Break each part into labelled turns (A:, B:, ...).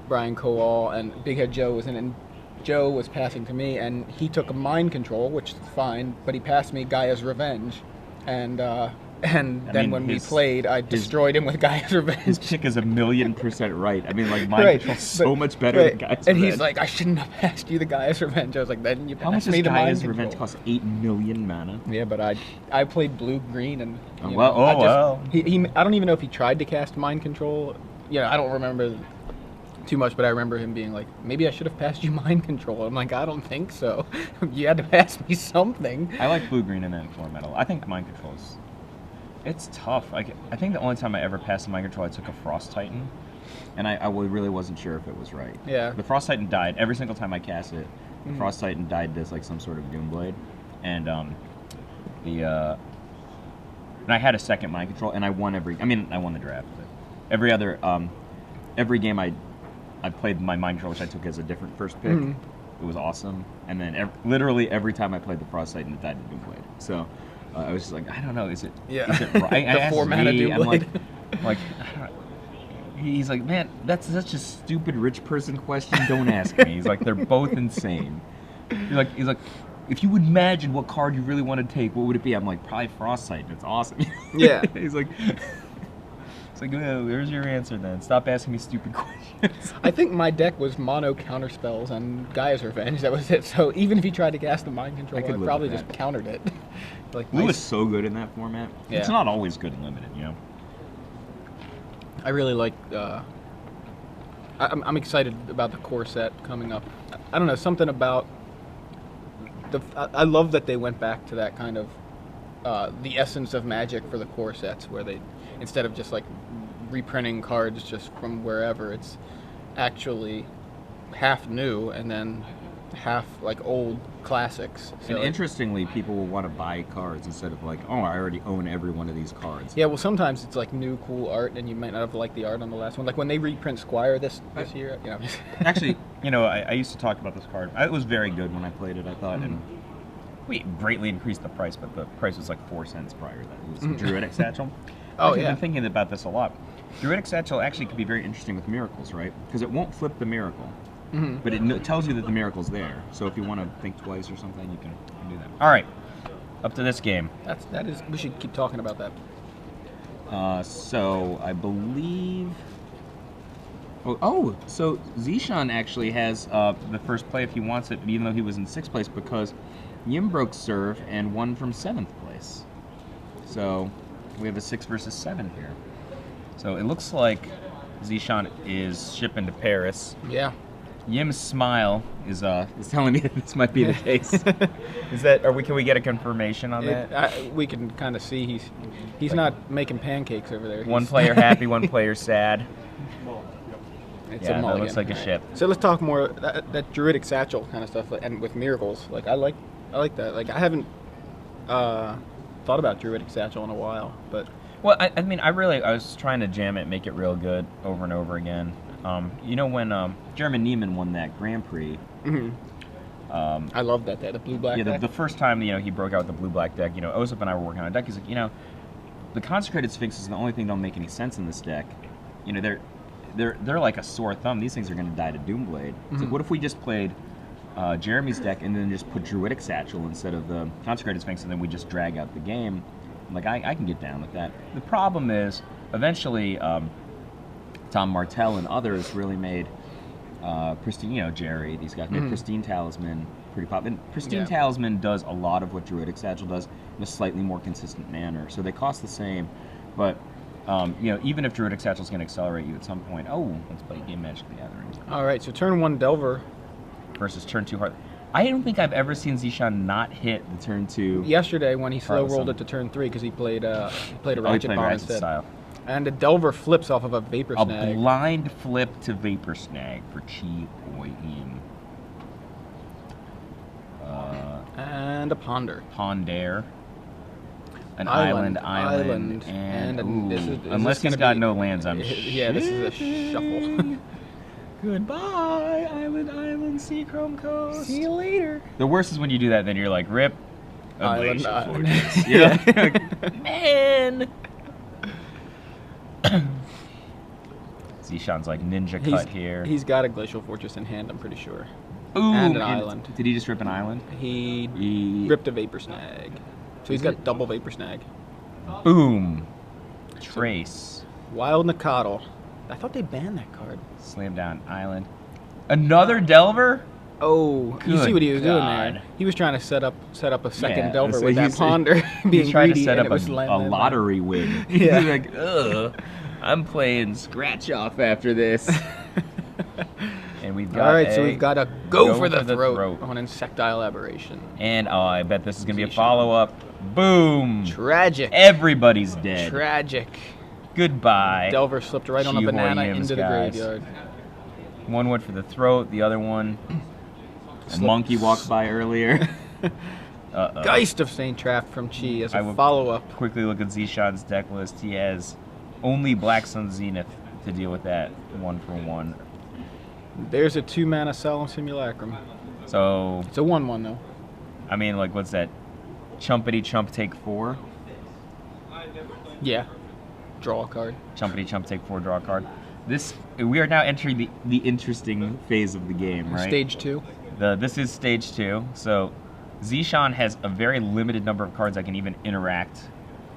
A: Brian Coal, and Big Head Joe was in it. And Joe was passing to me, and he took a mind control, which is fine, but he passed me Gaia's Revenge. And then when we played, I destroyed him with Gaia's Revenge.
B: His pick is 1,000,000% right. I mean, like, mind control's so much better than Gaia's Revenge.
A: And he's like, I shouldn't have passed you the Gaia's Revenge. I was like, then you passed me the mind control. How much does Gaia's Revenge
B: cost? 8 million mana?
A: Yeah, but I played blue-green, and
B: I don't
A: even know if he tried to cast mind control. Yeah, I don't remember too much, but I remember him being like, maybe I should have passed you mind control. I'm like, I don't think so. You had to pass me something.
B: I like blue-green in that format. I think mind control is... It's tough. I think the only time I ever passed the mind control, I took a Frost Titan, and I really wasn't sure if it was right.
A: Yeah.
B: The Frost Titan died. Every single time I cast it, the Frost Titan died as like some sort of Doomblade. And and I had a second mind control, and I won the draft. But every game I played my mind control, which I took as a different first pick. It was awesome. And then literally every time I played the Frost Titan, it died to Doomblade. So I was just like, I don't know, is it right?
A: The 4-mana Doomblade.
B: I'm like, he's like, man, that's such a stupid rich person question. Don't ask me. He's like, they're both insane. He's like, if you would imagine what card you really want to take, what would it be? I'm like, probably Frost Titan. It's awesome.
A: Yeah.
B: He's like, it's like, well, there's your answer then. Stop asking me stupid questions.
A: I think my deck was mono counterspells and Gaia's Revenge. That was it. So even if he tried to cast the mind control, I probably just countered it.
B: Like, Blue is so good in that format. Yeah. It's not always good in Limited, you know.
A: I really like. I'm excited about the core set coming up. I don't know, something about I love that they went back to that kind of the essence of Magic for the core sets, where they, instead of just like reprinting cards just from wherever, it's actually half new and then half like old classics. So,
B: and interestingly, people will want to buy cards instead of like, oh, I already own every one of these cards.
A: Yeah, well, sometimes it's like new cool art, and you might not have liked the art on the last one. Like when they reprint Squire this year, you know.
B: Actually, you know, I used to talk about this card. It was very good when I played it, I thought, and we greatly increased the price, but the price was like 4 cents prior to that. It was Druidic Satchel. I've been thinking about this a lot. Druidic Satchel actually could be very interesting with miracles, right? Because it won't flip the miracle. But it tells you that the miracle's there. So if you want to think twice or something, you can do that. All right, up to this game.
A: That is. We should keep talking about that.
B: So I believe. So Zishan actually has the first play if he wants it, even though he was in 6th place, because Yim broke serve and won from 7th place. So we have a 6 versus 7 here. So it looks like Zishan is shipping to Paris.
A: Yeah.
B: Yim's smile is telling me that this might be the case. Is that? Can we get a confirmation on that?
A: We can kind of see he's like, not making pancakes over there.
B: One player happy, one player sad.
A: It's
B: yeah, that looks like a ship.
A: So let's talk more that Druidic Satchel kind of stuff, and with miracles. Like I like that. Like I haven't thought about Druidic Satchel in a while, but.
B: Well, I mean, I was trying to jam it, make it real good over and over again. You know when Jeremy Neiman won that Grand Prix?
A: I love that the blue-black deck.
B: The first time he broke out the blue-black deck, Osip and I were working on a deck. He's like, the Consecrated Sphinx is the only thing that don't make any sense in this deck. They're like a sore thumb. These things are going to die to Doomblade. It's like, what if we just played Jeremy's deck and then just put Druidic Satchel instead of the Consecrated Sphinx, and then we just drag out the game? I'm like, I can get down with that. The problem is, eventually, Tom Martell and others really made Pristine, Jerry, these guys made Pristine Talisman pretty popular. And Pristine Talisman does a lot of what Druidic Satchel does in a slightly more consistent manner. So they cost the same, but even if Druidic Satchel is going to accelerate you at some point, let's play Game Magic the Gathering.
A: All right, so turn 1 Delver
B: versus turn 2 Heart. I don't think I've ever seen Zishan not hit the turn 2.
A: Yesterday when he slow rolled it to turn 3 because he played a Ratchet Bomb instead.
B: Style.
A: And a Delver flips off of a Vapor Snag.
B: A blind flip to Vapor Snag for Chi Boy Im.
A: And a Ponder.
B: Ponder. An island, and unless he's got no lands, I'm
A: yeah, this is a shuffle.
B: Goodbye, island, Seachrome Coast.
A: See you later.
B: The worst is when you do that, then you're like, rip.
A: Island.
B: Yeah. Man. Zishan's like ninja cut here.
A: He's got a Glacial Fortress in hand, I'm pretty sure.
B: Ooh,
A: and an island.
B: Did he just rip an island?
A: He ripped a Vapor Snag. So he's got double Vapor Snag.
B: Boom. Trace.
A: Wild Nakatl. I thought they banned that card.
B: Slam down island. Another Delver?
A: Oh, you see what he was doing
B: God.
A: there? He was trying to set up a second Delver
B: so
A: with that Ponder.
B: He's trying to
A: greedy,
B: set
A: and
B: up
A: it was
B: a
A: landing.
B: lottery win.
A: Yeah.
B: He's like, ugh, I'm playing scratch off after this. And we've got
A: All right, so we've got a go for the throat on Insectile Aberration.
B: And oh, I bet this is going to be a follow-up. Boom.
A: Tragic.
B: Everybody's dead.
A: Tragic.
B: Goodbye.
A: Delver slipped right on a banana into the graveyard.
B: One went for the throat, the other one. A monkey walked by earlier.
A: Geist of St. Traff from Chi as a follow-up.
B: Quickly look at Zishan's deck list. He has only Black Sun Zenith to deal with that 1-for-1.
A: There's a 2-mana Solemn Simulacrum.
B: So
A: it's a 1/1 though.
B: I mean, like, what's that? Chumpity chump take 4.
A: Yeah. Draw a card.
B: Chumpity chump take 4. Draw a card. We are now entering the interesting phase of the game, right?
A: Stage 2.
B: This is stage 2. So Zishan has a very limited number of cards that can even interact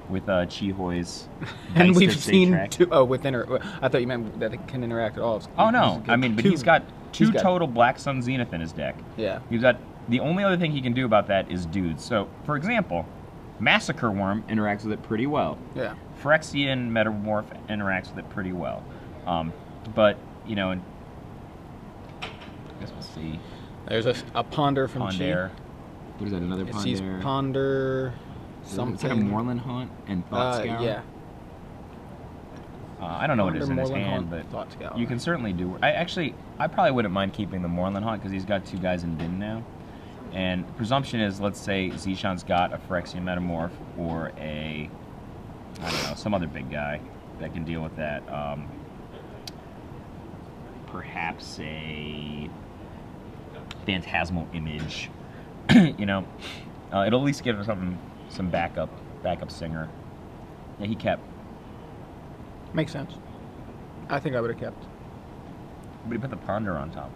B: with Chihoi's.
A: And we've seen 2. Oh, with I thought you meant that it can interact at all.
B: Oh no, I mean, but he's got 2 total Black Sun Zenith in his deck.
A: Yeah.
B: He's got the only other thing he can do about that is dudes. So, for example, Massacre Worm interacts with it pretty well.
A: Yeah.
B: Phyrexian Metamorph interacts with it pretty well. But, you know, I guess we'll see.
A: There's a Ponder from
B: Ponder.
A: Chi.
B: What is that, another Ponder?
A: It sees Ponder something.
B: Is that a Moorland Hunt and Thought Scour?
A: Yeah.
B: I don't know what it is in his hand,
A: Hunt,
B: but you can certainly do... I probably wouldn't mind keeping the Moorland Hunt because he's got 2 guys in bin now. And presumption is, let's say Zishan's got a Phyrexian Metamorph or a, I don't know, some other big guy that can deal with that. Perhaps a Phantasmal Image. You know, it'll at least give him some backup singer. Yeah, he kept.
A: Makes sense. I think I would have kept.
B: But he put the Ponder on top.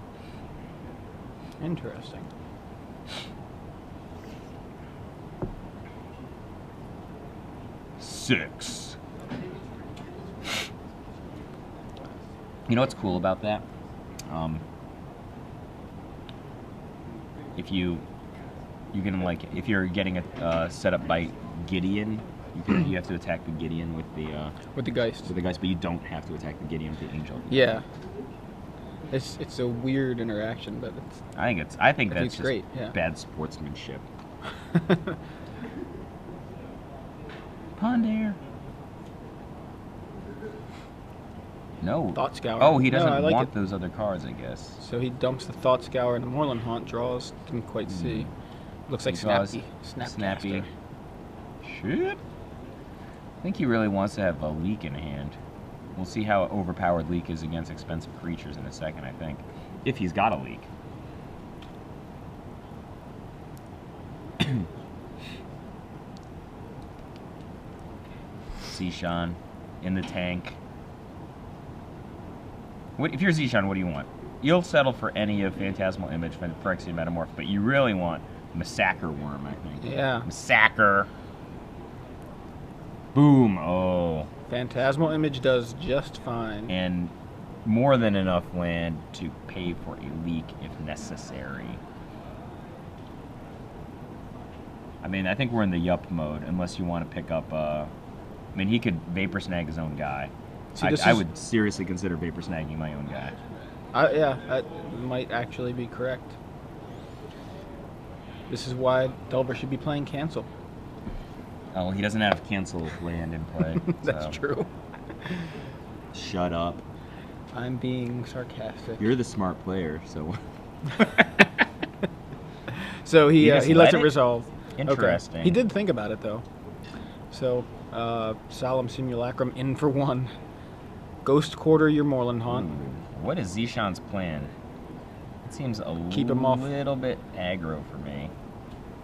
A: Interesting.
B: Six. You know what's cool about that? If you can, like, if you're getting a set up by Gideon, you have to attack the Gideon with the
A: Geist.
B: With the Geist, but you don't have to attack the Gideon with the Angel.
A: Yeah. It's a weird interaction, but
B: I think that's just
A: great. Yeah.
B: Bad sportsmanship. Ponder. No.
A: Thought Scour.
B: Oh, he doesn't
A: like
B: want those other cards, I guess.
A: So he dumps the Thought Scour and the Moorland Haunt draws. Didn't quite see. Looks like Snappy.
B: Snappy. Shit. I think he really wants to have a Leak in hand. We'll see how overpowered Leak is against expensive creatures in a second, I think. If he's got a Leak. Zishan in the tank. If you're Zishan, what do you want? You'll settle for any of Phantasmal Image, Phyrexian Metamorph, but you really want Massacre Worm, I think.
A: Yeah.
B: Massacre. Boom. Oh.
A: Phantasmal Image does just fine.
B: And more than enough land to pay for a Leak if necessary. I mean, I think we're in the yup mode, unless you want to pick up, I mean, he could Vapor Snag his own guy. See, I would seriously consider Vapor Snagging my own guy.
A: Yeah, that might actually be correct. This is why Delver should be playing Cancel.
B: Oh, he doesn't have Cancel land in play.
A: That's true.
B: Shut up.
A: I'm being sarcastic.
B: You're the smart player, so...
A: So he lets it resolve.
B: Interesting.
A: Okay. He did think about it, though. So, Solemn Simulacrum in for 1. Ghost Quarter your Moorland Haunt.
B: What is Zishan's plan? It seems a little bit aggro for me.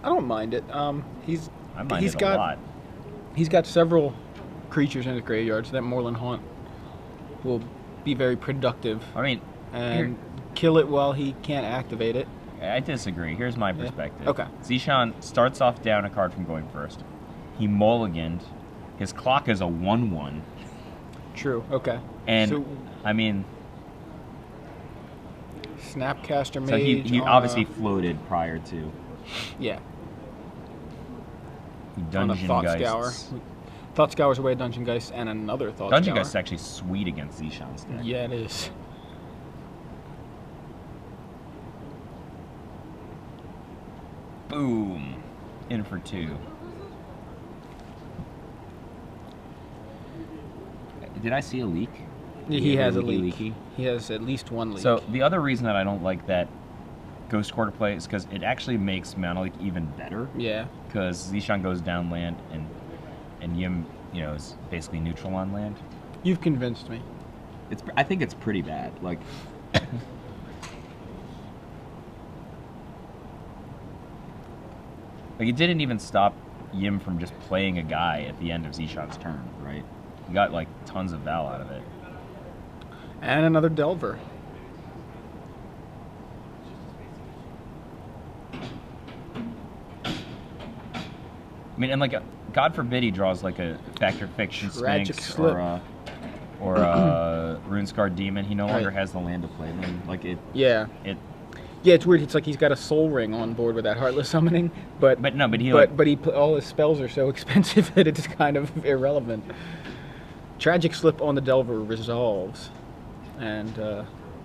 A: I don't mind it.
B: I mind it a lot.
A: He's got several creatures in his graveyard, so that Moorland Haunt will be very productive
B: I mean,
A: and kill it while he can't activate it.
B: I disagree. Here's my perspective.
A: Okay.
B: Zishan starts off down a card from going first. He mulliganed. His clock is a 1/1.
A: True. Okay.
B: And,
A: so,
B: I mean,
A: Snapcaster Mage.
B: so he
A: on
B: obviously
A: a,
B: floated prior to
A: yeah.
B: Dungeon
A: on a Thought
B: Geists.
A: Scour. Thought Scour's away Dungeon Geist and another Thought
B: Dungeon
A: Scour.
B: Geist is actually sweet against Zishan's deck.
A: Yeah, it is.
B: Boom. In for 2. Did I see a leak?
A: He
B: Yeah,
A: has a
B: leaky,
A: leak.
B: leaky.
A: He has at least one leak.
B: So the other reason that I don't like that Ghost Quarter play is because it actually makes Mana Leak even better.
A: yeah.
B: Because Zishan goes down land and Yim, you know, is basically neutral on land.
A: You've convinced me.
B: I think it's pretty bad. Like, like it didn't even stop Yim from just playing a guy at the end of Zishan's turn, right? He got like tons of val out of it.
A: And another Delver.
B: I mean, and like, God forbid he draws like a Factor Fiction
A: Tragic
B: Sphinx
A: Slip.
B: or a Runescarred Demon. He no longer
A: Right.
B: has the land to play. I mean, like
A: Yeah. Yeah, it's weird. It's like he's got a Soul Ring on board with that Heartless Summoning, but all his spells are so expensive that it's kind of irrelevant. Tragic Slip on the Delver resolves, and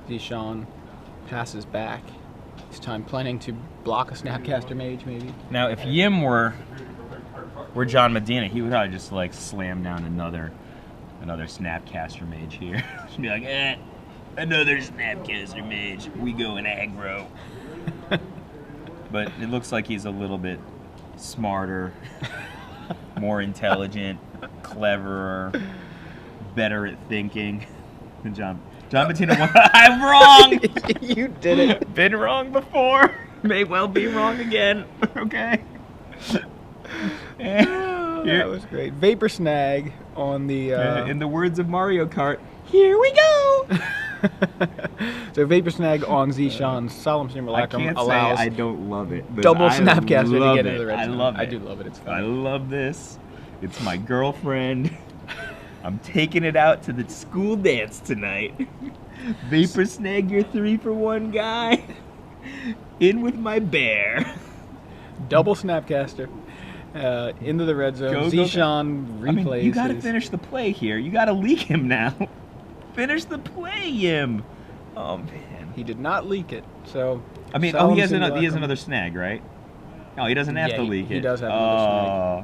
A: Zishan passes back. This time planning to block a Snapcaster Mage, maybe.
B: Now, if Yim were John Medina, he would probably just like slam down another Snapcaster Mage here. Just be like, another Snapcaster Mage. We go in aggro. But it looks like he's a little bit smarter, more intelligent, cleverer, better at thinking than John Medina. I'm wrong.
A: You did it.
B: Been wrong before. May well be wrong again. Okay.
A: That was great. Vapor Snag on the.
B: In the words of Mario Kart,
A: Here we go. So Vapor Snag on Zishan's Solemn
B: I
A: Simulacrum
B: can't
A: allows
B: say I don't love it. but
A: double
B: I
A: Snapcaster to
B: love
A: get
B: it.
A: into the red
B: I
A: zone.
B: love it.
A: I do love it. It's
B: I
A: fun.
B: love this. It's my girlfriend. I'm taking it out to the school dance tonight. Vapor Snag, your 3-for-1 guy. In with my bear.
A: Double Snapcaster into the red zone.
B: Go,
A: Zishan
B: I mean,
A: replays.
B: you gotta finish the play here. You gotta leak him now. Finish the play, Yim. Oh man.
A: He did not leak it. So.
B: I mean,
A: Solemn
B: he has
A: Simulacrum-
B: another snag, right? Oh, he doesn't have
A: Yeah,
B: to
A: he-
B: leak it.
A: he does have another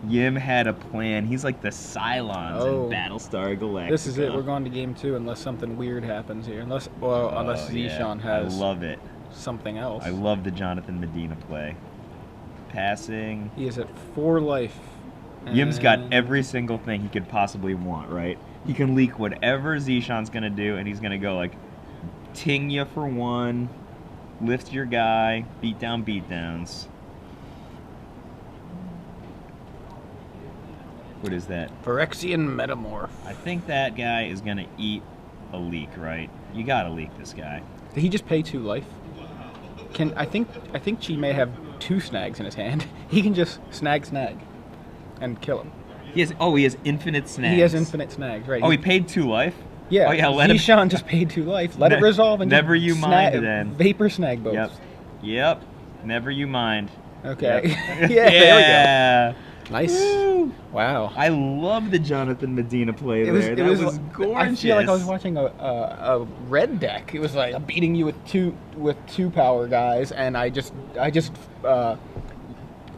B: Yim had a plan. He's like the Cylons
A: Oh.
B: in Battlestar Galactica.
A: This is it. We're going to game 2 unless something weird happens here. Unless Zishan has
B: I love it.
A: something else.
B: I love the Jonathan Medina play. Passing.
A: He is at 4 life.
B: Yim's got
A: And-
B: every single thing he could possibly want, right? He can leak whatever Zishan's gonna do, and he's gonna go like, ting you for 1, lift your guy, beatdowns. What is that?
A: Phyrexian Metamorph.
B: I think that guy is gonna eat a leak, right? You gotta leak this guy.
A: Did he just pay 2 life? I think Chi may have 2 snags in his hand. He can just snag and kill him.
B: He has infinite snags.
A: He has infinite snags, right?
B: Oh, he paid 2 life?
A: Yeah.
B: Oh yeah, let him.
A: Zishan just paid 2 life. Let it resolve and
B: Never
A: just
B: you mind then.
A: Vapor Snag both.
B: Yep. Never you mind.
A: Okay.
B: Yep.
A: Yeah, there we go. Nice.
B: Woo.
A: Wow.
B: I love the Jonathan Medina play
A: It was,
B: there.
A: it
B: That
A: was,
B: was gorgeous.
A: I feel like I was watching a red deck. It was like I'm beating you with two power guys, and I just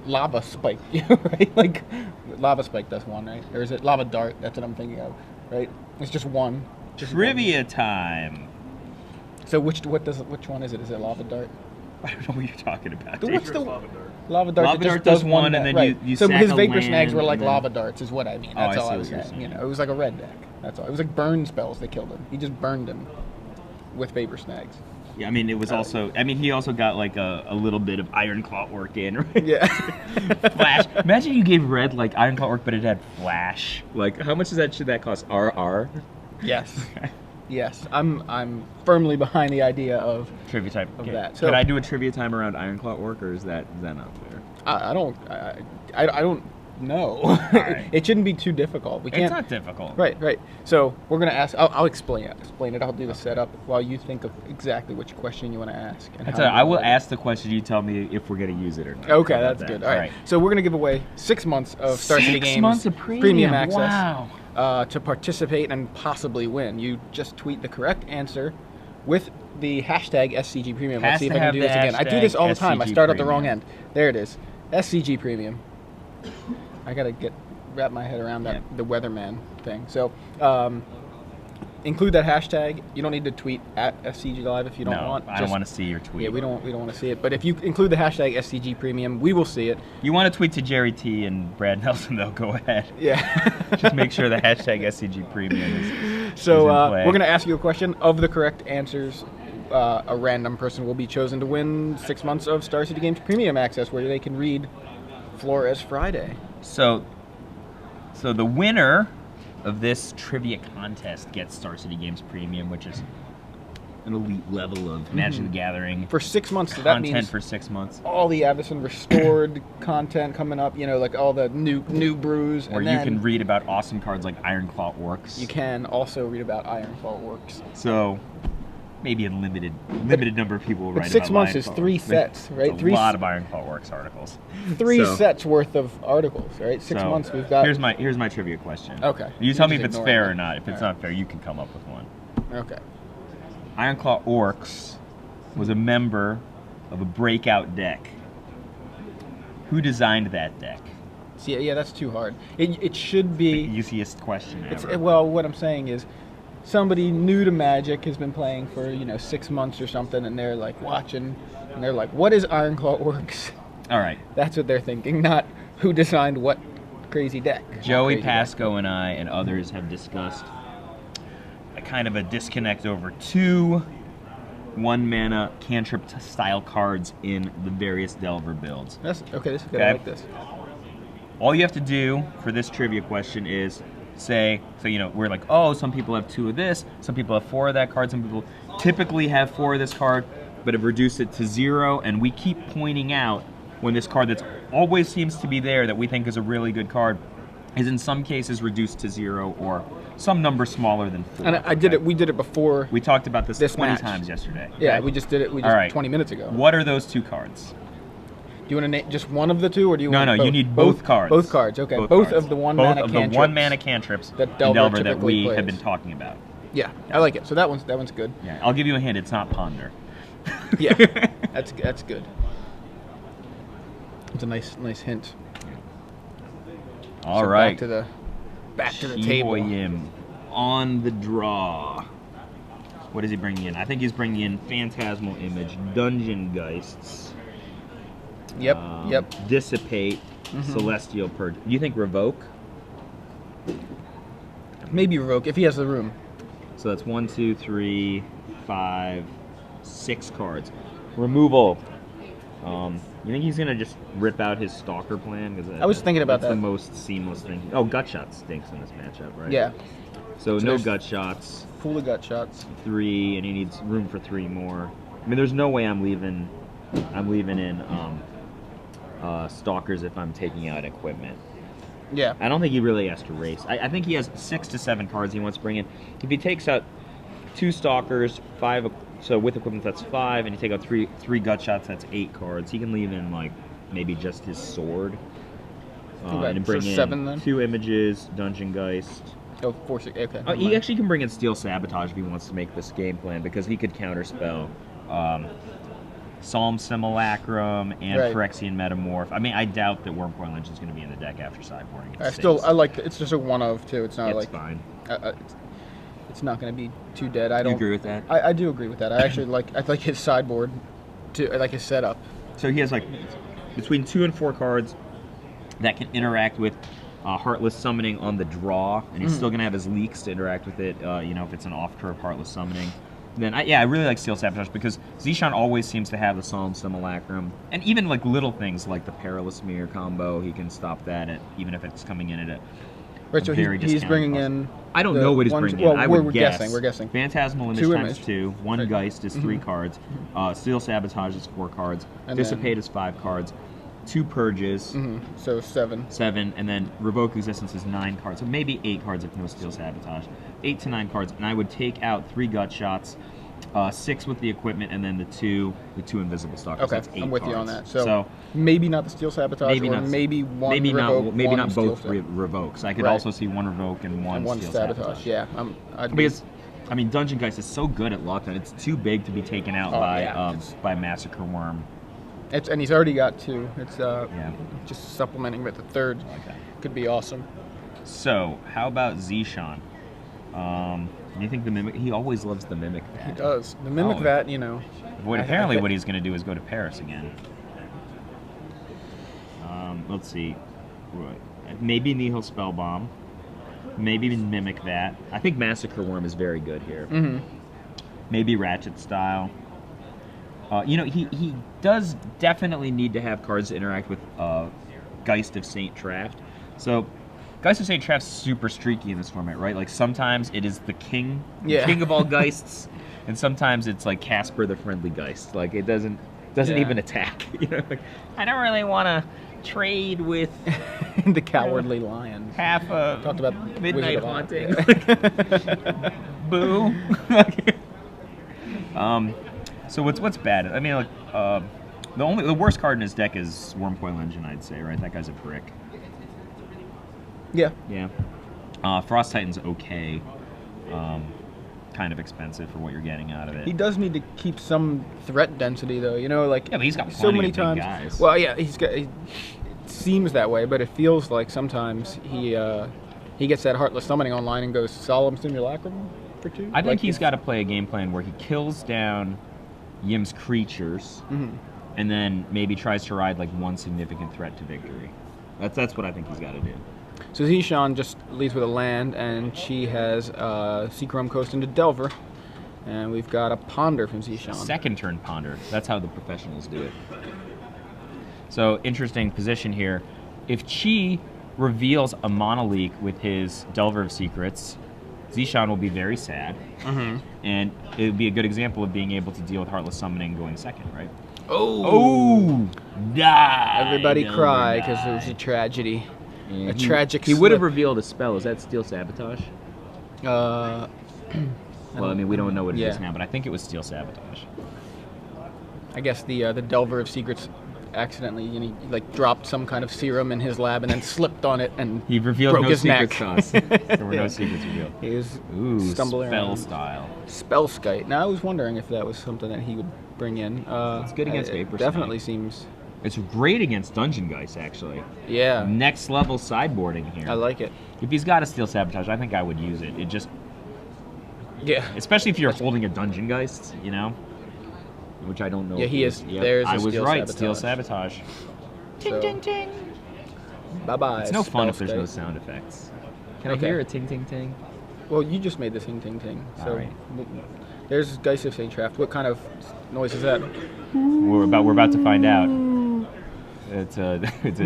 A: lava spike you, right? Like lava spike does 1, right? Or is it lava dart? That's what I'm thinking of, right? It's just 1.
B: Trivia time.
A: So which one is it? Is it lava dart?
B: I don't know what you're talking about.
A: What's the
C: Lava Dart.
A: lava dart?
B: Lava
A: that just
B: dart does one,
A: that-
B: and then
A: right.
B: you
A: So
B: sack
A: his
B: a
A: vapor
B: land,
A: snags were like
B: and then-
A: lava darts, is what I mean.
B: Oh, I
A: That's all
B: see
A: I was
B: what you're
A: saying.
B: saying.
A: It was like a red deck. That's all. It was like burn spells that killed him. He just burned him with vapor snags.
B: Yeah, I mean, it was also. I mean, he also got like a little bit of Iron Claw work in, right?
A: Yeah.
B: Flash. Imagine you gave red like Iron Claw work, but it had flash. Like, how much should that cost? RR.
A: Yes. Yes, I'm firmly behind the idea of
B: Trivia time.
A: Of
B: Okay.
A: that. So-
B: Can I do a trivia time around Ironclaw Orc, or is that not fair?
A: I don't know.
B: right.
A: It shouldn't be too difficult. We can't.
B: It's not difficult.
A: Right. So we're gonna ask. I'll explain it. I'll do the setup while you think of exactly which question you want to ask. And how
B: I
A: you
B: will
A: want it.
B: ask the question. You tell me if we're gonna use it or not.
A: Okay,
B: How about
A: that's
B: that?
A: good. All right. So we're gonna give away 6 months of Star City
B: 6
A: Games
B: months of premium.
A: access
B: Wow.
A: to participate and possibly win. You just tweet the correct answer with the hashtag SCG Premium. Let's
B: Has
A: see if
B: to
A: I can
B: have
A: do
B: the
A: this again. I do this all the time. I
B: hashtag
A: start at the wrong
B: Premium.
A: end. There it is. SCG Premium. I gotta wrap my head around that
B: Yeah.
A: the weatherman thing. So include that hashtag. You don't need to tweet at SCG Live if you don't
B: No,
A: want.
B: I don't want to see your tweet.
A: Yeah, we don't want to see it. But if you include the hashtag SCG Premium, we will see it.
B: You want to tweet to Jerry T and Brad Nelson, though, go ahead.
A: Yeah.
B: Just make sure the hashtag SCG Premium is
A: So
B: in play.
A: we're going to ask you a question. Of the correct answers, a random person will be chosen to win 6 months of Star City Games Premium access, where they can read Flores Friday.
B: So the winner of this trivia contest gets Star City Games Premium, which is an elite level of Magic the Gathering
A: For 6 months, so that
B: content
A: means
B: for 6 months.
A: all the Avison Restored content coming up, like all the new brews.
B: Where
A: and
B: you
A: then
B: can read about awesome cards like Ironclaw Orcs.
A: You can also read about Ironclaw Works.
B: So maybe a limited number of people will
A: But
B: write
A: 6
B: about
A: months is
B: Ironclaw
A: 3
B: Orcs.
A: sets, right?
B: It's a
A: Three
B: lot of Ironclaw Orcs articles.
A: 3
B: So-
A: sets worth of articles, right? 6
B: So,
A: months we've got.
B: Here's my trivia question.
A: Okay.
B: You tell me
A: just
B: if it's
A: ignore
B: fair
A: it.
B: or not. If it's
A: All
B: not fair, you can come up with one.
A: Okay.
B: Ironclaw Orcs was a member of a breakout deck. Who designed that deck?
A: See, yeah, that's too hard. It should be.
B: Easiest question
A: It's,
B: ever.
A: well, what I'm saying is, somebody new to Magic has been playing for 6 months or something, and they're like watching, and they're like, "What is Ironclaw Works?"
B: All right.
A: That's what they're thinking, not who designed what crazy deck.
B: Joey
A: Crazy deck.
B: Pasco and I and others have discussed a kind of a disconnect over 2 1-mana cantrip style cards in the various Delver builds.
A: That's okay. This is good.
B: Okay.
A: I like this.
B: All you have to do for this trivia question is say, so we're like, oh, some people have 2 of this, some people have 4 of that card, some people typically have 4 of this card, but have reduced it to 0, and we keep pointing out when this card that's always seems to be there that we think is a really good card is in some cases reduced to 0 or some number smaller than 4.
A: And I did it. We did it before.
B: We talked about this 20
A: match.
B: times yesterday.
A: Yeah,
B: okay?
A: we just did it.
B: All right.
A: 20 minutes ago.
B: What are those 2 cards?
A: Do you want to name just one of the 2, or do you
B: No,
A: want
B: no,
A: both?
B: you need both cards.
A: Both cards. Okay. Both
B: cards.
A: of the one
B: both
A: mana
B: of
A: cantrips.
B: the 1-mana cantrips
A: that
B: in
A: Delver
B: Delver that
A: typically
B: we have
A: plays.
B: been talking about.
A: Yeah, I like it. So that one's good.
B: Yeah, I'll give you a hint. It's not Ponder.
A: Yeah, that's good. It's a nice hint.
B: All
A: So
B: right.
A: back to the table.
B: Shiboyim on the draw. What is he bringing in? I think he's bringing in Phantasmal Image, Dungeon Geists.
A: Yep.
B: Dissipate, Celestial Purge. Do you think Revoke?
A: Maybe Revoke if he has the room.
B: So that's 1, 2, 3, 5, 6 cards. Removal. You think he's gonna just rip out his Stalker plan? Because
A: I was thinking about
B: that's
A: that.
B: the most seamless thing. Oh, Gutshot stinks in this matchup, right?
A: Yeah.
B: So
A: So
B: no
A: there's-
B: gut shots.
A: Full of gut shots.
B: 3, and he needs room for 3 more. I mean, there's no way I'm leaving in Stalkers if I'm taking out equipment.
A: Yeah.
B: I don't think he really has to race. I think he has 6 to 7 cards he wants to bring in. If he takes out 2 Stalkers, 5, so with equipment that's 5, and you take out 3 gut shots, that's 8 cards. He can leave in like maybe just his sword,
A: Okay,
B: and
A: so
B: bring
A: 7
B: in
A: then?
B: 2 images, Dungeon Geist.
A: Oh, 4, 6. Okay.
B: Oh, he actually can bring in Steel Sabotage if he wants to make this game plan, because he could counterspell Psalm Simulacrum and
A: Right.
B: Phyrexian Metamorph. I mean, I doubt that Wormcoil Lynch is going to be in the deck after sideboarding.
A: I like it's just a one of too. It's not
B: It's
A: like
B: fine.
A: it's not going to be too dead. I
B: You
A: don't
B: agree with that?
A: I do agree with that. I actually like his sideboard. I like his setup.
B: So he has like between 2 and 4 cards that can interact with Heartless Summoning on the draw, and he's still going to have his leaks to interact with it, if it's an off-curve Heartless Summoning. Then, I really like Steel Sabotage, because Zishan always seems to have the Solemn Simulacrum, and even like little things like the Perilous Mirror combo, he can stop that even if it's coming in at
A: Right, so
B: very
A: he's
B: discounted
A: bringing
B: cost.
A: in.
B: I don't
A: the
B: know what he's
A: ones-
B: bringing in.
A: well,
B: I would
A: we're
B: guess.
A: guessing. We're guessing.
B: Phantasmal Image
A: 2
B: times
A: image.
B: 2. 1
A: Right.
B: Geist is 3 cards. Steel Sabotage is 4 cards.
A: And
B: Dissipate
A: then-
B: is 5 cards. 2 Purges.
A: So 7.
B: 7, and then Revoke Existence is 9 cards. So maybe 8 cards if no Steel Sabotage. 8 to 9 cards, and I would take out 3 Gut Shots, 6 with the equipment, and then the two Invisible Stalkers.
A: Okay,
B: That's 8
A: I'm with you on
B: cards.
A: that. So maybe not the Steel Sabotage,
B: maybe
A: or
B: not,
A: maybe one
B: maybe
A: Revoke,
B: not, maybe
A: one
B: not
A: Steel
B: both Revokes. I could
A: Right.
B: also see 1 Revoke and 1
A: and one
B: Steel
A: Sabotage. Yeah, I'd be-
B: Because, I mean, Dungeon Geist is so good at lockdown. It's too big to be taken out by Massacre Worm.
A: and he's already got 2. It's
B: Yeah.
A: just supplementing with the third.
B: Okay.
A: Could be awesome.
B: So, how about Zishan? Do you think the Mimic? He always loves the Mimic.
A: He does. The Mimic
B: Oh.
A: Vat, you know.
B: Apparently, what he's going to do is go to Paris again. Let's see. Maybe Nihil Spellbomb. Maybe Mimic Vat. I think Massacre Worm is very good here. Maybe Ratchet Style. He does definitely need to have cards to interact with Geist of Saint Traft. So, Geist of Saint Traft's super streaky in this format, right? Like, sometimes it is the king of all Geists, and sometimes it's like Casper the Friendly Geist. Like, it doesn't even attack. Like, I don't really want to trade with
A: The Cowardly Lion.
B: half a
A: Talked about
B: Midnight
A: Wizard of
B: Haunting. Boo. So what's bad? I mean, like, the worst card in his deck is Wormcoil Engine, I'd say, right? That guy's a brick.
A: Yeah.
B: Yeah. Frost Titan's okay. Kind of expensive for what you're getting out of it.
A: He does need to keep some threat density, though. Like,
B: Yeah, but he's got
A: so
B: plenty
A: many
B: of big
A: times.
B: guys.
A: Well, yeah, it seems that way, but it feels like sometimes he gets that Heartless Summoning online and goes Solemn Simulacrum for 2.
B: I think he's got to play a game plan where he kills down Yim's creatures, and then maybe tries to ride like one significant threat to victory. That's what I think he's got to do.
A: So Zishan just leads with a land, and she has Seachrome Coast into Delver, and we've got a Ponder from Zishan.
B: Second turn Ponder. That's how the professionals do it. So, interesting position here. If Chi reveals a Monoleak with his Delver of Secrets, Zishan will be very sad. And it would be a good example of being able to deal with Heartless Summoning going second, right? Oh! Die!
A: Everybody
B: Delver,
A: cry because
B: die.
A: it was a tragedy.
B: Yeah,
A: A tragic
B: He would have
A: slip.
B: revealed a spell. Is that Steel Sabotage?
A: Uh,
B: Well, I mean, we don't know what it is
A: Yeah.
B: now, but I think it was Steel Sabotage.
A: I guess the Delver of Secrets accidentally, he like dropped some kind of serum in his lab and then slipped on it and
B: He revealed
A: broke
B: no
A: his
B: secrets
A: neck.
B: to us. There were
A: Yeah.
B: no secrets revealed.
A: He was
B: Ooh,
A: stumbling
B: spell
A: around.
B: style.
A: Spellskite. Now I was wondering if that was something that he would bring in.
B: It's good against
A: it
B: Vapor
A: definitely
B: Snake.
A: seems.
B: It's great against Dungeon Geist, actually.
A: Yeah,
B: Next level sideboarding here.
A: I like it.
B: If he's got a Steel Sabotage, I think I would use it. It just,
A: Yeah,
B: especially if you're holding a Dungeon Geist, which I don't know.
A: Yeah,
B: if
A: he
B: it
A: is.
B: Yep,
A: There's a
B: I was
A: Steel
B: right. Steel
A: Sabotage.
B: Sabotage.
A: So-
B: Ting ting ting.
A: bye bye.
B: It's no fun if there's no sound effects. Can
A: Okay.
B: I hear a ting ting ting?
A: Well, you just made the ting ting ting. So
B: Alright.
A: there's Geist of Saint Traft. What kind of noise is that?
B: We're about to find out. It's a
A: It's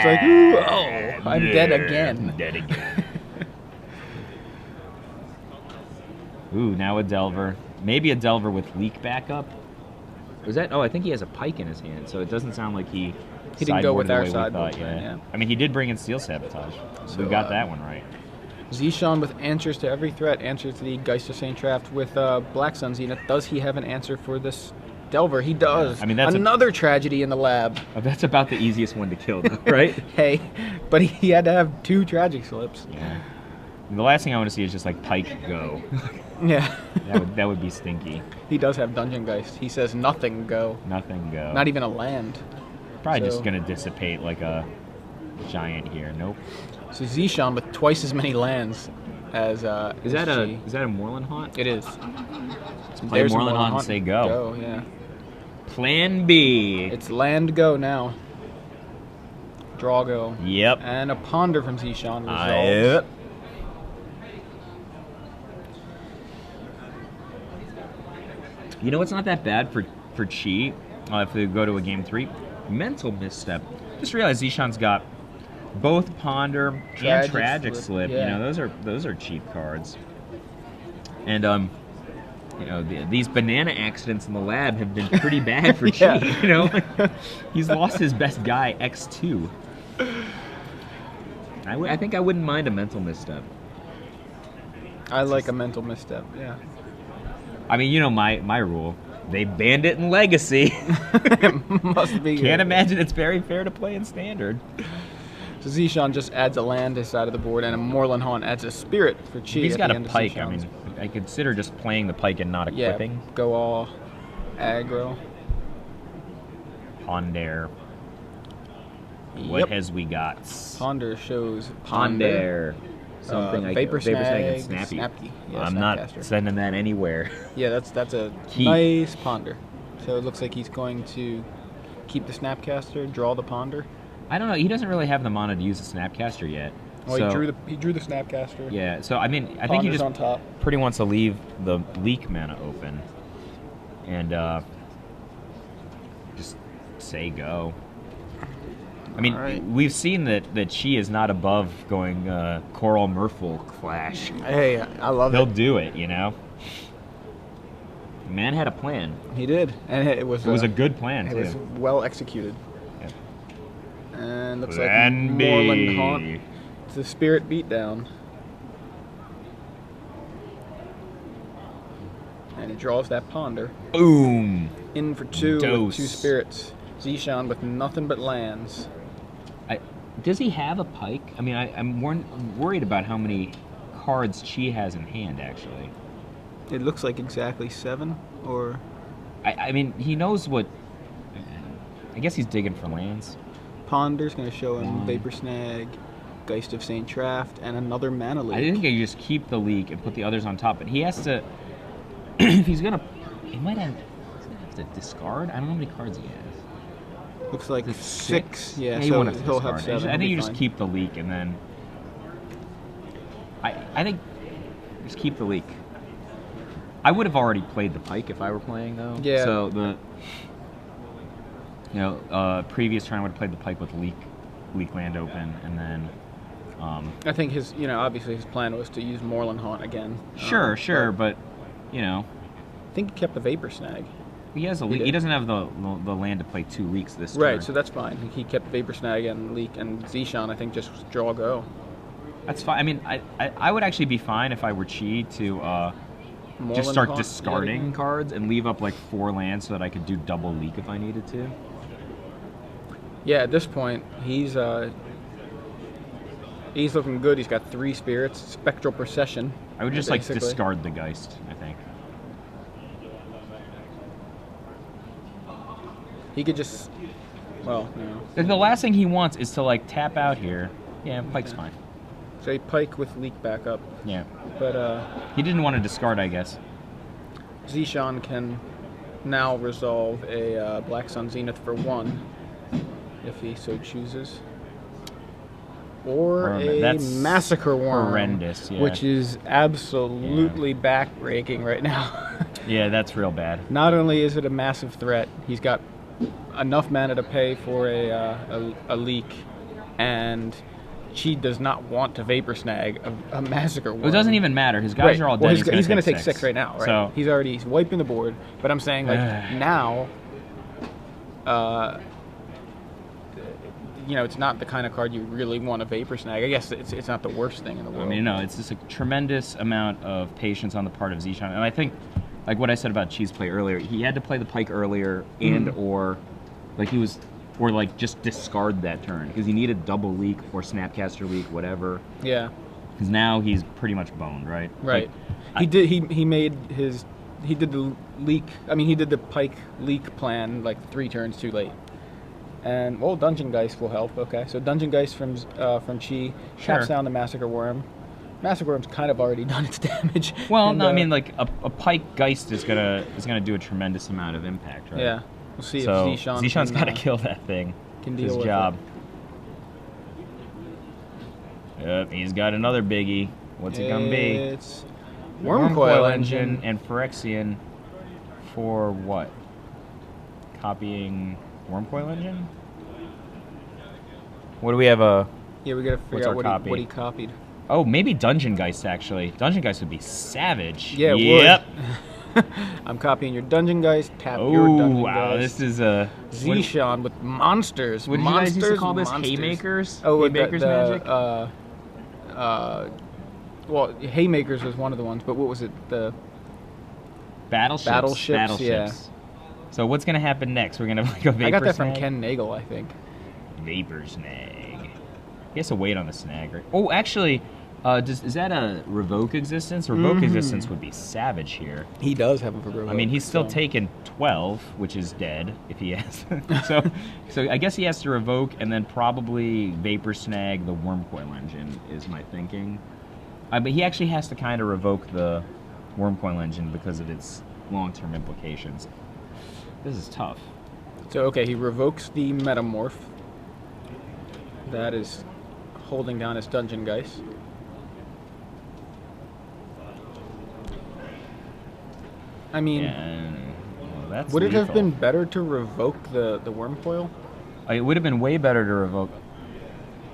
A: like, ooh, oh, I'm dead again.
B: Dead again. Ooh, now a Delver. Maybe a Delver with Leak backup. Was that? Oh, I think he has a Pike in his hand, so it doesn't sound like he
A: didn't go with
B: sideboarded the
A: our
B: way we
A: sideboard
B: thought,
A: plan,
B: yeah.
A: yeah.
B: I mean, he did bring in Steel Sabotage, so we got that one right.
A: Zishan with answers to every threat, answers to the Geist of Saint Traft with Black Sun Zenith. Does he have an answer for this Delver? He does.
B: I mean, that's
A: another tragedy in the lab.
B: Oh, that's about the easiest one to kill, though, right?
A: Hey, but he had to have 2 tragic slips.
B: Yeah. And the last thing I want to see is just like Pike go.
A: Yeah.
B: that would be stinky.
A: He does have Dungeon Geist. He says nothing go.
B: Nothing go.
A: Not even a land.
B: Probably
A: so-
B: just gonna dissipate like a giant here. Nope.
A: So Zishan with twice as many lands as
B: Is that a
A: SG.
B: Moorland Haunt?
A: It is.
B: Play
A: There's a
B: Moorland Haunt and say go.
A: Go, yeah.
B: Plan B.
A: It's land go now. Draw go.
B: Yep.
A: And a Ponder from Zishan resolves.
B: Yep. You know what's not that bad for Chi? If we go to a game 3, mental misstep. Just realized Zishan's got Both Ponder and Tragic Slip.
A: Yeah.
B: You know, those are cheap cards. And you know, these banana accidents in the lab have been pretty bad for
A: Yeah.
B: Chi. You know, he's lost his best guy X2. I think I wouldn't mind a mental misstep.
A: I like a mental misstep. Yeah.
B: I mean, you know my rule. They banned it in Legacy.
A: It must be.
B: Can't
A: good.
B: imagine it's very fair to play in Standard.
A: So Zishan just adds a land to his side of the board, and a Moreland Haunt adds a spirit for Chi.
B: He's
A: at
B: got
A: the
B: a
A: end of
B: pike. I
A: Zishan's.
B: mean, I consider just playing the pike and not
A: Yeah,
B: equipping.
A: go all aggro.
B: Ponder. What
A: Yep.
B: has we got?
A: Ponder shows
B: Ponder. Something I
A: Vapor
B: Snag and
A: Snag,
B: Snappy.
A: Yeah,
B: I'm not
A: Snapcaster.
B: sending that anywhere.
A: Yeah, that's a
B: Keep.
A: nice Ponder. So it looks like he's going to keep the Snapcaster, draw the Ponder.
B: I don't know. He doesn't really have the mana to use a Snapcaster yet.
A: Well,
B: so,
A: he drew the Snapcaster.
B: yeah. So I mean, I think he
A: Ponder's
B: just
A: on top.
B: pretty wants to leave the leak mana open, and just say go. I mean,
A: Alright.
B: we've seen that Chi is not above going Coral Merfolk Clash.
A: Hey, I love
B: He'll
A: it.
B: do it, you know. The man had a plan.
A: He did, and it was
B: a good plan
A: It was
B: too.
A: well executed.
B: Yeah.
A: And looks
B: Plan
A: like
B: B.
A: Moreland Haunt. It's a spirit beatdown. And he draws that Ponder.
B: Boom.
A: In for two
B: Dose.
A: with two spirits. Zishan with nothing but lands.
B: Does he have a pike? I mean, I'm worried about how many cards Chi has in hand, actually.
A: It looks like exactly 7, or...
B: I mean, he knows what... I guess he's digging for lands.
A: Ponder's going to show him Vapor Snag, Geist of St. Traft, and another Mana Leak.
B: I think you just keep the leak and put the others on top, but he has to... if he's going to... He might have to discard? I don't know how many cards he has.
A: Looks like 6. Yeah,
B: he
A: so
B: won't have to
A: he'll
B: discard.
A: have 7.
B: I think you just
A: fine.
B: keep the leak and then... I think just keep the leak. I would have already played the pike if I were playing, though.
A: Yeah.
B: So the... You know, previous turn I would have played the pike with leak land open, and then...
A: I think his, obviously his plan was to use Moreland Haunt again.
B: Sure, but, you know...
A: I think he kept the Vapor Snag.
B: He has a leak.
A: did.
B: He doesn't have the land to play 2 leaks this turn.
A: Right, so that's fine. He kept Vapor Snag and Leak, and Zishan, I think, just draw go.
B: That's fine. I mean, I would actually be fine if I were Chi to
A: Moreland
B: just start
A: Haunt,
B: discarding
A: yeah.
B: cards and leave up like 4 lands so that I could do double leak if I needed to.
A: Yeah, at this point, he's looking good. He's got 3 spirits, Spectral Procession.
B: I would just like
A: basically.
B: discard the Geist, I think.
A: He could just,
B: The last thing he wants is to like tap out here. Yeah, Pike's fine.
A: So he Pike with Leak back up.
B: Yeah.
A: But
B: He didn't want to discard, I guess.
A: Zishan can now resolve a Black Sun Zenith for 1, if he so chooses. Or a
B: That's
A: Massacre Worm.
B: horrendous, yeah.
A: Which is absolutely backbreaking right now.
B: Yeah, that's real bad.
A: Not only is it a massive threat, he's got enough mana to pay for a leak, and Chi does not want to Vapor Snag a Massacre Worm.
B: It doesn't even matter. His guys are all dead.
A: Well,
B: he's
A: going to take
B: 6
A: 6 right now, right?
B: So
A: He's wiping the board, but I'm saying, like, now, it's not the kind of card you really want to Vapor Snag. I guess it's not the worst thing in the world.
B: I mean, no, it's just a tremendous amount of patience on the part of Zishan. And I think, like what I said about Chi's play earlier, he had to play the Pike earlier or just discard that turn because he needed double leak or Snapcaster leak, whatever.
A: Yeah.
B: Because now he's pretty much boned, right?
A: Right.
B: Like,
A: He did the leak. I mean, he did the Pike leak plan like 3 turns too late. And Dungeon Geist will help. Okay, so Dungeon Geist from Chi taps down the Massacre Worm. Massacre Worm's kind of already done its damage.
B: Well,
A: and,
B: no, I mean like a Pike Geist is gonna do a tremendous amount of impact, right?
A: Yeah, we'll see
B: So
A: if
B: Zishan's got to kill that thing.
A: Can
B: It's
A: deal
B: his
A: with
B: job. Yep, he's got another biggie. What's it gonna be?
A: It's Wormcoil Engine
B: and Phyrexian for what? Copying Wormcoil Engine? What do we have?
A: Yeah, we gotta
B: What's
A: figure
B: our
A: out
B: copy?
A: what he copied.
B: Oh, maybe Dungeon Geist, actually. Dungeon Geist would be savage.
A: Yeah, it
B: Yep.
A: would. I'm copying your Dungeon Geist. Tap
B: Oh,
A: your Dungeon
B: wow.
A: Geist.
B: This is a...
A: Zishan with monsters.
B: What did you
A: monsters,
B: guys used to call this?
A: monsters.
B: Haymakers?
A: Oh,
B: Haymakers magic?
A: Well, Haymakers was one of the ones, but what was it? The
B: Battleships.
A: Yeah.
B: So what's going to happen next? We're going to have like a Vapor
A: I got that from
B: Snag?
A: Ken Nagel, I think.
B: Vapor Snag. He has to wait on the snag, right? Oh, actually, is that a Revoke Existence? Revoke Existence would be savage here.
A: He does have a Revoke.
B: I mean, he's still taking 12, which is dead if he has. so I guess he has to Revoke and then probably Vapor Snag the Wormcoil Engine is my thinking. But he actually has to kind of revoke the Wormcoil Engine because of its long-term implications. This is tough.
A: So, okay, he revokes the Metamorph. That is holding down his Dungeon Geist. I mean,
B: Well, that's
A: would it have
B: lethal.
A: been better to revoke the Wormcoil?
B: It would have been way better to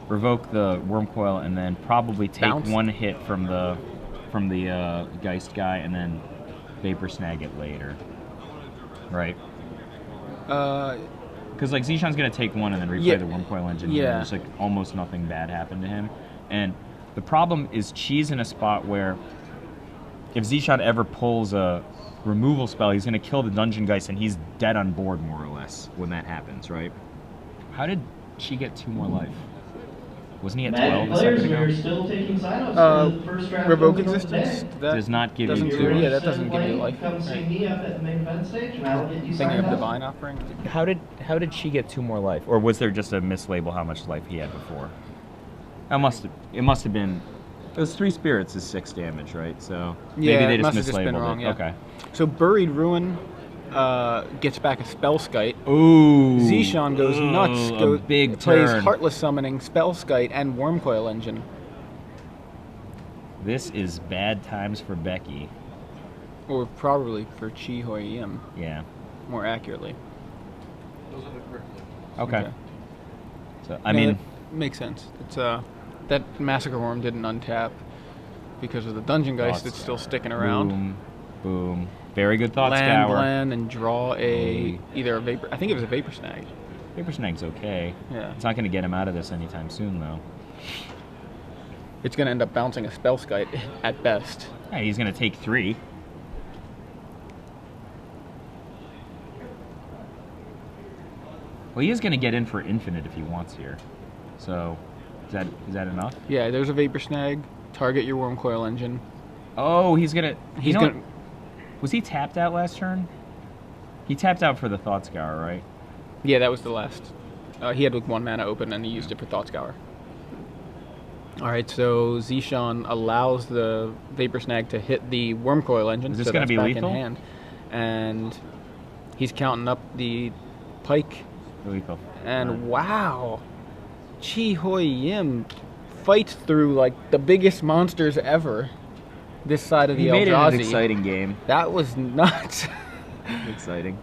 B: revoke the Wormcoil and then probably take
A: Bounce?
B: one hit from the Geist guy and then Vapor Snag it later. Right. Because like Zishan's gonna take one and then replay
A: Yeah.
B: the Wormcoil Engine.
A: Yeah.
B: And there's like almost nothing bad happened to him. And the problem is Chi's in a spot where if Zishan ever pulls a removal spell, he's gonna kill the Dungeon Geist and he's dead on board more or less when that happens, right? How did Chi get 2 more life? Wasn't he at 12 a
C: Players,
B: second
C: we are
B: ago?
C: still taking sign-ups for the first draft
A: Revoke
C: of the
A: Existence?
C: day.
A: That
B: Does not give you
A: doesn't
B: two.
A: do-
B: If
A: Yeah,
B: you're
A: that doesn't give you life.
C: Come see
A: Right.
C: me up at the main event stage, and I'll get you
A: Thinking
C: signed
A: of
C: up.
A: Divine Offering?
B: How did Chi get 2 more life? Or was there just a mislabel how much life he had before? It must have been. Those 3 spirits is 6 damage, right? So
A: Yeah,
B: maybe
A: it
B: they just
A: must have just been
B: mislabeled
A: wrong,
B: it.
A: yeah.
B: Okay.
A: So Buried Ruin gets back a Spellskite.
B: Ooh.
A: Zishan goes nuts.
B: A big
A: plays
B: turn.
A: Heartless Summoning, Spellskite, and Wormcoil Engine.
B: This is bad times for Becky.
A: Or probably for Chi Hoi Yim,
B: Yeah.
A: more accurately.
B: Okay. So I
A: No,
B: mean,
A: that makes sense. It's that Massacre Worm didn't untap because of the Dungeon Geist.
B: Thought
A: It's still sticking around.
B: Boom, boom. Very good thought
A: Land,
B: scour.
A: land, and draw either a Vapor. I think it was a Vapor Snag.
B: Vapor Snag's okay.
A: Yeah.
B: It's not going to get him out of this anytime soon, though.
A: It's going to end up bouncing a Spellskite at best.
B: Yeah, he's going to take 3. Well, he is going to get in for infinite if he wants here. So, is that enough?
A: Yeah, there's a Vapor Snag. Target your Wormcoil Engine.
B: Oh, he's going to...
A: He's
B: you know
A: gonna.
B: what? Was he tapped out last turn? He tapped out for the Thought Scour, right?
A: Yeah, that was the last. He had 1 mana open and he used it for Thought Scour. Alright, so Zishan allows the Vapor Snag to hit the Wormcoil Engine.
B: Is this
A: so
B: gonna
A: that's
B: be
A: back
B: lethal?
A: in hand. And he's counting up the Pike.
B: Lethal.
A: And wow! Chi Hoi Yim fights through like the biggest monsters ever this side of the
B: He made it an
A: Eldrazi.
B: exciting game.
A: That was nuts.
B: Exciting.